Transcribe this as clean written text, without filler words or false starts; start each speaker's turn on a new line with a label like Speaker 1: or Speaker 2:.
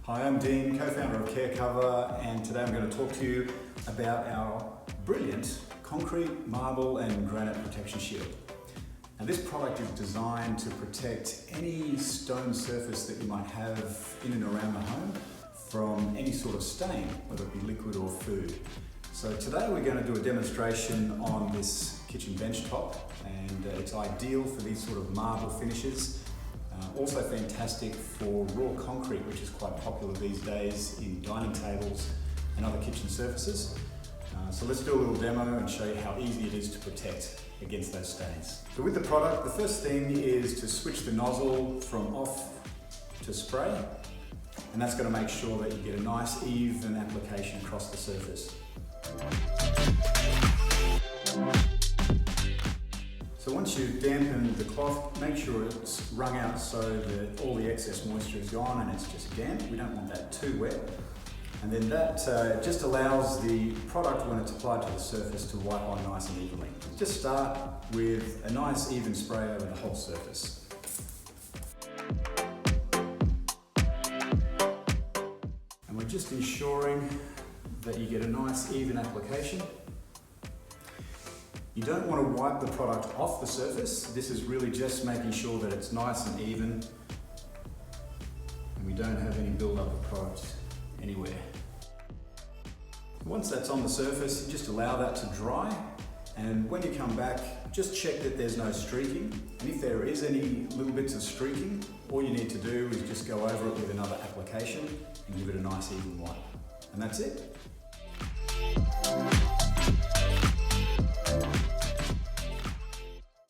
Speaker 1: Hi, I'm Dean, co-founder of CareCover, and today I'm going to talk to you about our brilliant concrete, marble and granite protection shield. Now this product is designed to protect any stone surface that you might have in and around the home from any sort of stain, whether it be liquid or food. So today we're going to do a demonstration on this kitchen bench top, and it's ideal for these sort of marble finishes. Also fantastic for raw concrete, which is quite popular these days in dining tables and other kitchen surfaces. So let's do a little demo and show you how easy it is to protect against those stains. So with the product, the first thing is to switch the nozzle from off to spray, and that's going to make sure that you get a nice even application across the surface. So once you've dampened the cloth, make sure it's wrung out so that all the excess moisture is gone and it's just damp. We don't want that too wet. And then that just allows the product, when it's applied to the surface, to wipe on nice and evenly. Just start with a nice even spray over the whole surface. And we're just ensuring that you get a nice even application. You don't want to wipe the product off the surface. This is really just making sure that it's nice and even and we don't have any build-up of product anywhere. Once that's on the surface, you just allow that to dry, and when you come back, just check that there's no streaking, and if there is any little bits of streaking, all you need to do is just go over it with another application and give it a nice even wipe. And that's it.